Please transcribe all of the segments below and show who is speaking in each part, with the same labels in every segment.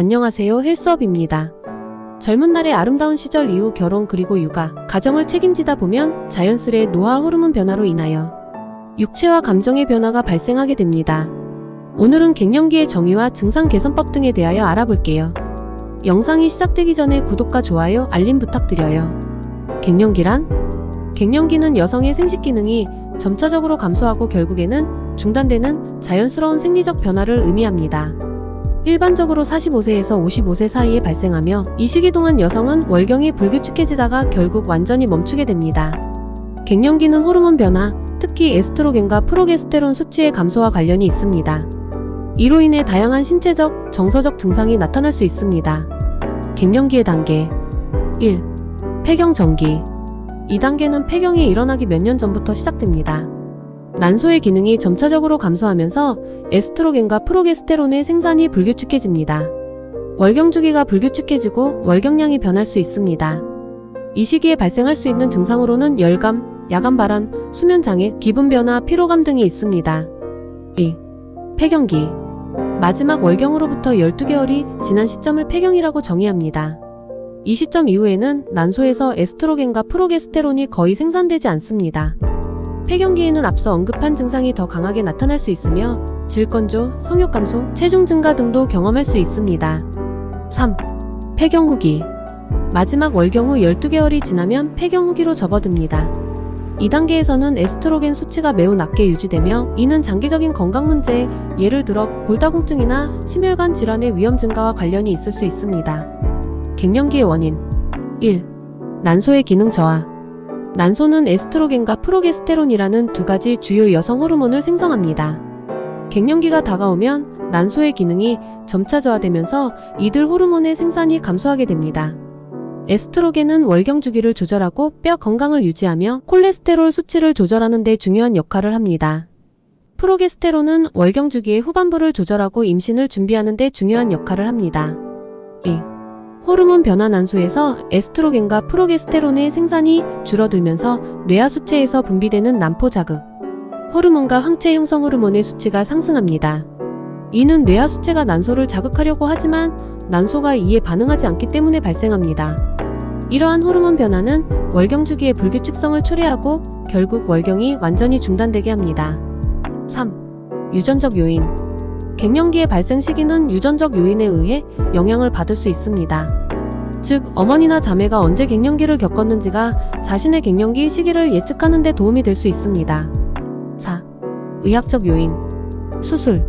Speaker 1: 안녕하세요. 헬스업입니다. 젊은 날의 아름다운 시절 이후 결혼 그리고 육아, 가정을 책임지다 보면 자연스레 노화 호르몬 변화로 인하여 육체와 감정의 변화가 발생하게 됩니다. 오늘은 갱년기의 정의와 증상 개선법 등에 대하여 알아볼게요. 영상이 시작되기 전에 구독과 좋아요, 알림 부탁드려요. 갱년기란? 갱년기는 여성의 생식 기능이 점차적으로 감소하고 결국에는 중단되는 자연스러운 생리적 변화를 의미합니다. 일반적으로 45세에서 55세 사이에 발생하며 이 시기 동안 여성은 월경이 불규칙해지다가 결국 완전히 멈추게 됩니다. 갱년기는 호르몬 변화, 특히 에스트로겐과 프로게스테론 수치의 감소와 관련이 있습니다. 이로 인해 다양한 신체적, 정서적 증상이 나타날 수 있습니다. 갱년기의 단계 1. 폐경 전기. 이 단계는 폐경이 일어나기 몇 년 전부터 시작됩니다. 난소의 기능이 점차적으로 감소하면서 에스트로겐과 프로게스테론의 생산이 불규칙해집니다. 월경 주기가 불규칙해지고 월경량이 변할 수 있습니다. 이 시기에 발생할 수 있는 증상으로는 열감, 야간 발한, 수면 장애, 기분 변화, 피로감 등이 있습니다. 2. 폐경기. 마지막 월경으로부터 12개월이 지난 시점을 폐경이라고 정의합니다. 이 시점 이후에는 난소에서 에스트로겐과 프로게스테론이 거의 생산되지 않습니다. 폐경기에는 앞서 언급한 증상이 더 강하게 나타날 수 있으며 질건조, 성욕 감소, 체중 증가 등도 경험할 수 있습니다. 3. 폐경 후기. 마지막 월경 후 12개월이 지나면 폐경 후기로 접어듭니다. 이 단계에서는 에스트로겐 수치가 매우 낮게 유지되며 이는 장기적인 건강 문제, 예를 들어 골다공증이나 심혈관 질환의 위험 증가와 관련이 있을 수 있습니다. 갱년기의 원인 1. 난소의 기능 저하. 난소는 에스트로겐과 프로게스테론이라는 두 가지 주요 여성 호르몬을 생성합니다. 갱년기가 다가오면 난소의 기능이 점차 저하되면서 이들 호르몬의 생산이 감소하게 됩니다. 에스트로겐은 월경 주기를 조절하고 뼈 건강을 유지하며 콜레스테롤 수치를 조절하는 데 중요한 역할을 합니다. 프로게스테론은 월경 주기의 후반부를 조절하고 임신을 준비하는 데 중요한 역할을 합니다. 2. 호르몬 변화. 난소에서 에스트로겐과 프로게스테론의 생산이 줄어들면서 뇌하수체에서 분비되는 난포 자극 호르몬과 황체 형성 호르몬의 수치가 상승합니다. 이는 뇌하수체가 난소를 자극하려고 하지만 난소가 이에 반응하지 않기 때문에 발생합니다. 이러한 호르몬 변화는 월경 주기의 불규칙성을 초래하고 결국 월경이 완전히 중단되게 합니다. 3. 유전적 요인. 갱년기의 발생 시기는 유전적 요인에 의해 영향을 받을 수 있습니다. 즉, 어머니나 자매가 언제 갱년기를 겪었는지가 자신의 갱년기 시기를 예측하는 데 도움이 될 수 있습니다. 4. 의학적 요인. 수술.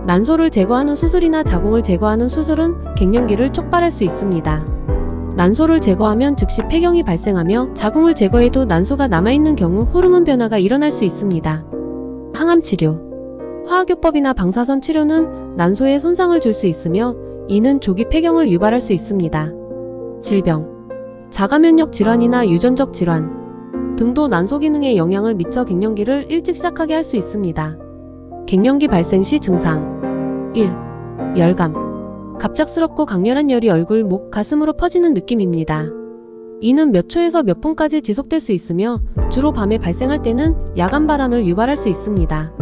Speaker 1: 난소를 제거하는 수술이나 자궁을 제거하는 수술은 갱년기를 촉발할 수 있습니다. 난소를 제거하면 즉시 폐경이 발생하며 자궁을 제거해도 난소가 남아있는 경우 호르몬 변화가 일어날 수 있습니다. 항암 치료. 화학요법이나 방사선 치료는 난소에 손상을 줄 수 있으며 이는 조기 폐경을 유발할 수 있습니다. 질병. 자가면역 질환이나 유전적 질환 등도 난소 기능에 영향을 미쳐 갱년기를 일찍 시작하게 할 수 있습니다. 갱년기 발생 시 증상 1. 열감. 갑작스럽고 강렬한 열이 얼굴, 목, 가슴으로 퍼지는 느낌입니다. 이는 몇 초에서 몇 분까지 지속될 수 있으며 주로 밤에 발생할 때는 야간 발한을 유발할 수 있습니다.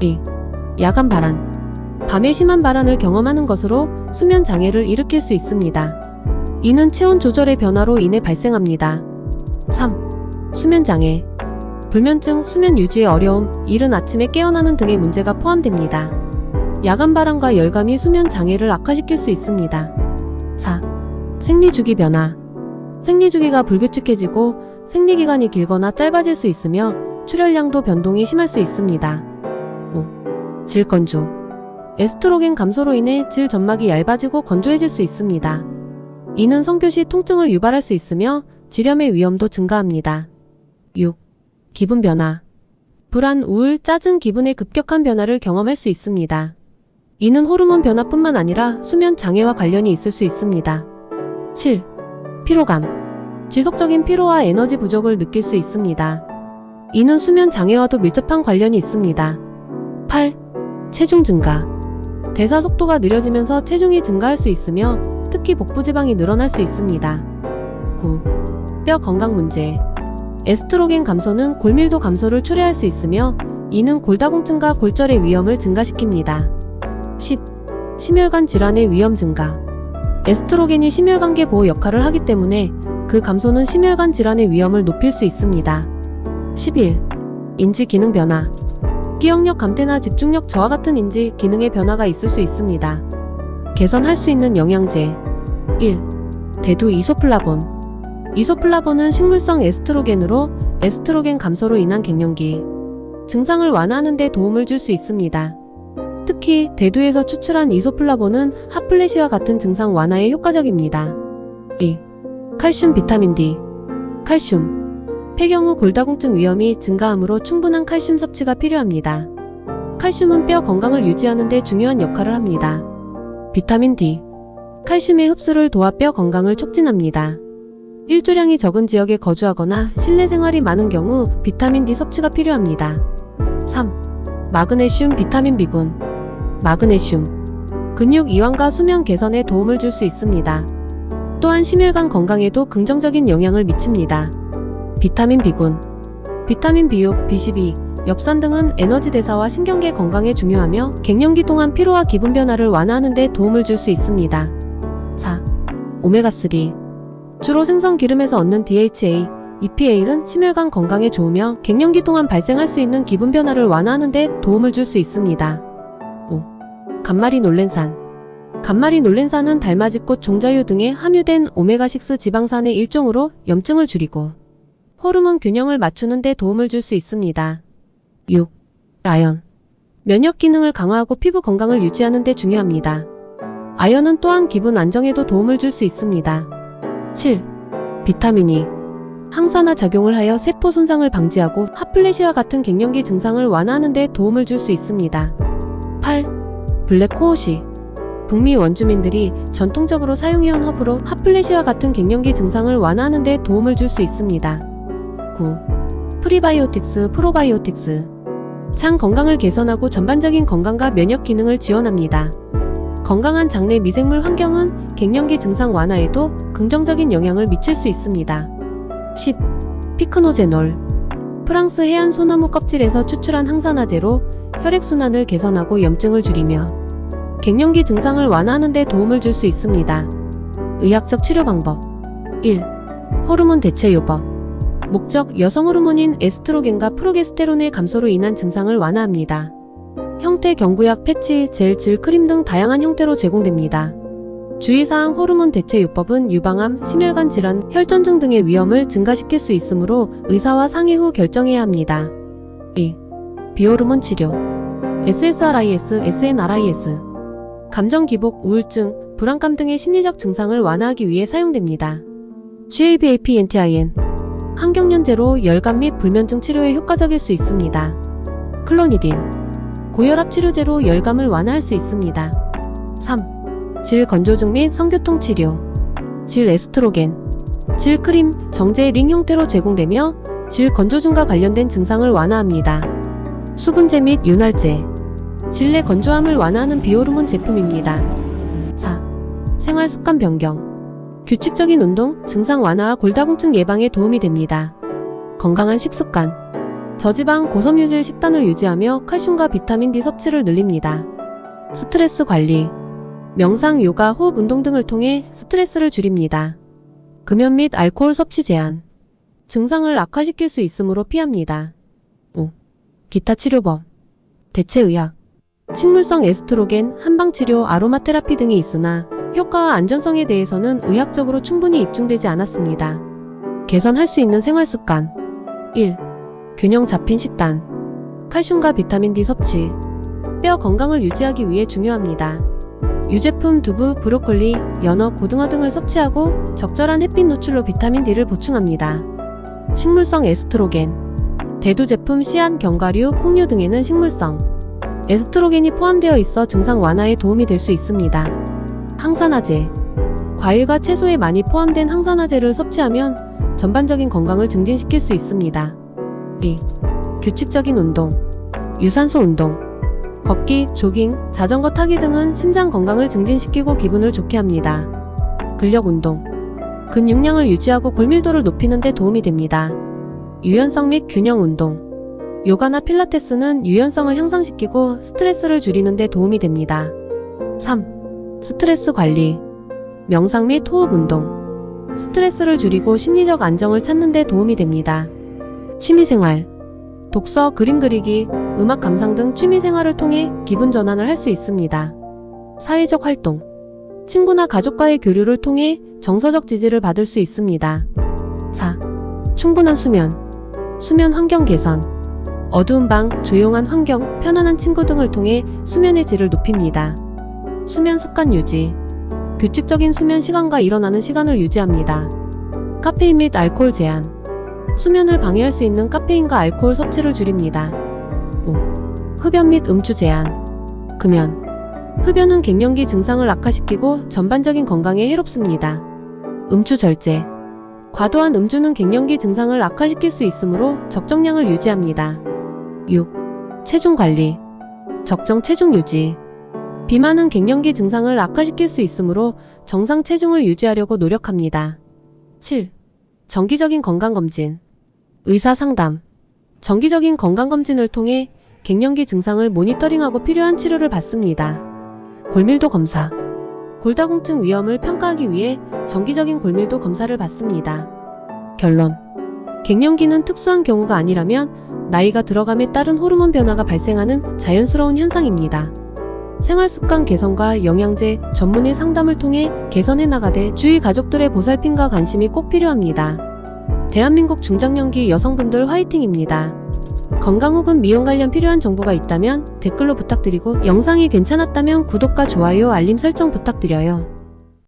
Speaker 1: 2. 야간 발한. 밤에 심한 발한을 경험하는 것으로 수면 장애를 일으킬 수 있습니다. 이는 체온 조절의 변화로 인해 발생합니다. 3. 수면 장애. 불면증, 수면 유지의 어려움, 이른 아침에 깨어나는 등의 문제가 포함됩니다. 야간 발한과 열감이 수면 장애를 악화시킬 수 있습니다. 4. 생리주기 변화. 생리주기가 불규칙해지고 생리기간이 길거나 짧아질 수 있으며 출혈량도 변동이 심할 수 있습니다. 5. 질건조. 에스트로겐 감소로 인해 질 점막이 얇아지고 건조해질 수 있습니다. 이는 성교 시 통증을 유발할 수 있으며 질염의 위험도 증가합니다. 6. 기분 변화. 불안, 우울, 짜증, 기분의 급격한 변화를 경험할 수 있습니다. 이는 호르몬 변화뿐만 아니라 수면 장애와 관련이 있을 수 있습니다. 7. 피로감. 지속적인 피로와 에너지 부족을 느낄 수 있습니다. 이는 수면 장애와도 밀접한 관련이 있습니다. 8. 체중 증가. 대사 속도가 느려지면서 체중이 증가할 수 있으며 특히 복부지방이 늘어날 수 있습니다. 9. 뼈 건강 문제. 에스트로겐 감소는 골밀도 감소를 초래할 수 있으며 이는 골다공증과 골절의 위험을 증가시킵니다. 10. 심혈관 질환의 위험 증가. 에스트로겐이 심혈관계 보호 역할을 하기 때문에 그 감소는 심혈관 질환의 위험을 높일 수 있습니다. 11. 인지 기능 변화. 기억력 감퇴나 집중력 저하 같은 인지 기능의 변화가 있을 수 있습니다. 개선할 수 있는 영양제. 1. 대두 이소플라본. 이소플라본은 식물성 에스트로겐으로 에스트로겐 감소로 인한 갱년기 증상을 완화하는 데 도움을 줄 수 있습니다. 특히 대두에서 추출한 이소플라본은 핫플래시와 같은 증상 완화에 효과적입니다. 2. 칼슘 비타민 D. 칼슘. 폐경 후 골다공증 위험이 증가하므로 충분한 칼슘 섭취가 필요합니다. 칼슘은 뼈 건강을 유지하는 데 중요한 역할을 합니다. 비타민 D. 칼슘의 흡수를 도와 뼈 건강을 촉진합니다. 일조량이 적은 지역에 거주하거나 실내 생활이 많은 경우 비타민 D 섭취가 필요합니다. 3. 마그네슘 비타민 B군. 마그네슘. 근육 이완과 수면 개선에 도움을 줄 수 있습니다. 또한 심혈관 건강에도 긍정적인 영향을 미칩니다. 비타민 B군. 비타민 B6, B12, 엽산 등은 에너지 대사와 신경계 건강에 중요하며 갱년기 동안 피로와 기분 변화를 완화하는 데 도움을 줄 수 있습니다. 4. 오메가3. 주로 생선 기름에서 얻는 DHA, EPA는 심혈관 건강에 좋으며 갱년기 동안 발생할 수 있는 기분 변화를 완화하는 데 도움을 줄 수 있습니다. 5. 감마리놀렌산. 감마리놀렌산은 달맞이꽃 종자유 등에 함유된 오메가6 지방산의 일종으로 염증을 줄이고 호르몬 균형을 맞추는 데 도움을 줄 수 있습니다. 6. 아연. 면역 기능을 강화하고 피부 건강을 유지하는 데 중요합니다. 아연은 또한 기분 안정에도 도움을 줄 수 있습니다. 7. 비타민 E. 항산화 작용을 하여 세포 손상을 방지하고 핫플래시와 같은 갱년기 증상을 완화하는 데 도움을 줄 수 있습니다. 8. 블랙코오시. 북미 원주민들이 전통적으로 사용해온 허브로 핫플래시와 같은 갱년기 증상을 완화하는 데 도움을 줄 수 있습니다. 9. 프리바이오틱스, 프로바이오틱스. 장 건강을 개선하고 전반적인 건강과 면역 기능을 지원합니다. 건강한 장내 미생물 환경은 갱년기 증상 완화에도 긍정적인 영향을 미칠 수 있습니다. 10. 피크노제놀. 프랑스 해안 소나무 껍질에서 추출한 항산화제로 혈액순환을 개선하고 염증을 줄이며 갱년기 증상을 완화하는 데 도움을 줄 수 있습니다. 의학적 치료 방법. 1. 호르몬 대체 요법. 목적 여성 호르몬인 에스트로겐과 프로게스테론의 감소로 인한 증상을 완화합니다. 형태 경구약, 패치, 젤, 질, 크림 등 다양한 형태로 제공됩니다. 주의사항. 호르몬 대체 요법은 유방암, 심혈관 질환, 혈전증 등의 위험을 증가시킬 수 있으므로 의사와 상의 후 결정해야 합니다. 2. 비호르몬 치료. SSRIs, SNRIs. 감정 기복, 우울증, 불안감 등의 심리적 증상을 완화하기 위해 사용됩니다. GABAP-NTIN. 항경련제로 열감 및 불면증 치료에 효과적일 수 있습니다. 클로니딘. 고혈압 치료제로 열감을 완화할 수 있습니다. 3. 질 건조증 및 성교통 치료. 질 에스트로겐. 질 크림, 정제 링 형태로 제공되며 질 건조증과 관련된 증상을 완화합니다. 수분제 및 윤활제. 질 내 건조함을 완화하는 비호르몬 제품입니다. 4. 생활 습관 변경. 규칙적인 운동, 증상 완화와 골다공증 예방에 도움이 됩니다. 건강한 식습관. 저지방 고섬유질 식단을 유지하며 칼슘과 비타민 D 섭취를 늘립니다. 스트레스 관리. 명상, 요가, 호흡 운동 등을 통해 스트레스를 줄입니다. 금연 및 알코올 섭취 제한. 증상을 악화시킬 수 있으므로 피합니다. 5. 기타 치료법. 대체의학. 식물성 에스트로겐, 한방치료, 아로마 테라피 등이 있으나 효과와 안전성에 대해서는 의학적으로 충분히 입증되지 않았습니다. 개선할 수 있는 생활습관. 1. 균형 잡힌 식단. 칼슘과 비타민 D 섭취. 뼈 건강을 유지하기 위해 중요합니다. 유제품, 두부, 브로콜리, 연어, 고등어 등을 섭취하고 적절한 햇빛 노출로 비타민 D를 보충합니다. 식물성 에스트로겐. 대두 제품, 씨앗, 견과류, 콩류 등에는 식물성 에스트로겐이 포함되어 있어 증상 완화에 도움이 될 수 있습니다. 항산화제. 과일과 채소에 많이 포함된 항산화제를 섭취하면 전반적인 건강을 증진시킬 수 있습니다. 2. 규칙적인 운동. 유산소 운동. 걷기, 조깅, 자전거 타기 등은 심장 건강을 증진시키고 기분을 좋게 합니다. 근력 운동. 근육량을 유지하고 골밀도를 높이는 데 도움이 됩니다. 유연성 및 균형 운동. 요가나 필라테스는 유연성을 향상시키고 스트레스를 줄이는 데 도움이 됩니다. 3. 스트레스 관리. 명상 및 호흡 운동. 스트레스를 줄이고 심리적 안정을 찾는 데 도움이 됩니다. 취미생활. 독서, 그림 그리기, 음악 감상 등 취미생활을 통해 기분 전환을 할 수 있습니다. 사회적 활동. 친구나 가족과의 교류를 통해 정서적 지지를 받을 수 있습니다. 4. 충분한 수면. 수면 환경 개선. 어두운 방, 조용한 환경, 편안한 친구 등을 통해 수면의 질을 높입니다. 수면 습관 유지. 규칙적인 수면 시간과 일어나는 시간을 유지합니다. 카페인 및 알코올 제한. 수면을 방해할 수 있는 카페인과 알코올 섭취를 줄입니다. 5. 흡연 및 음주 제한. 금연. 흡연은 갱년기 증상을 악화시키고 전반적인 건강에 해롭습니다. 음주 절제. 과도한 음주는 갱년기 증상을 악화시킬 수 있으므로 적정량을 유지합니다. 6. 체중 관리. 적정 체중 유지. 비만은 갱년기 증상을 악화시킬 수 있으므로 정상 체중을 유지하려고 노력합니다. 7. 정기적인 건강검진. 의사 상담. 정기적인 건강검진을 통해 갱년기 증상을 모니터링하고 필요한 치료를 받습니다. 골밀도 검사. 골다공증 위험을 평가하기 위해 정기적인 골밀도 검사를 받습니다. 결론. 갱년기는 특수한 경우가 아니라면 나이가 들어감에 따른 호르몬 변화가 발생하는 자연스러운 현상입니다. 생활습관 개선과 영양제, 전문의 상담을 통해 개선해 나가되 주위 가족들의 보살핌과 관심이 꼭 필요합니다. 대한민국 중장년기 여성분들 화이팅입니다. 건강 혹은 미용 관련 필요한 정보가 있다면 댓글로 부탁드리고 영상이 괜찮았다면 구독과 좋아요, 알림 설정 부탁드려요.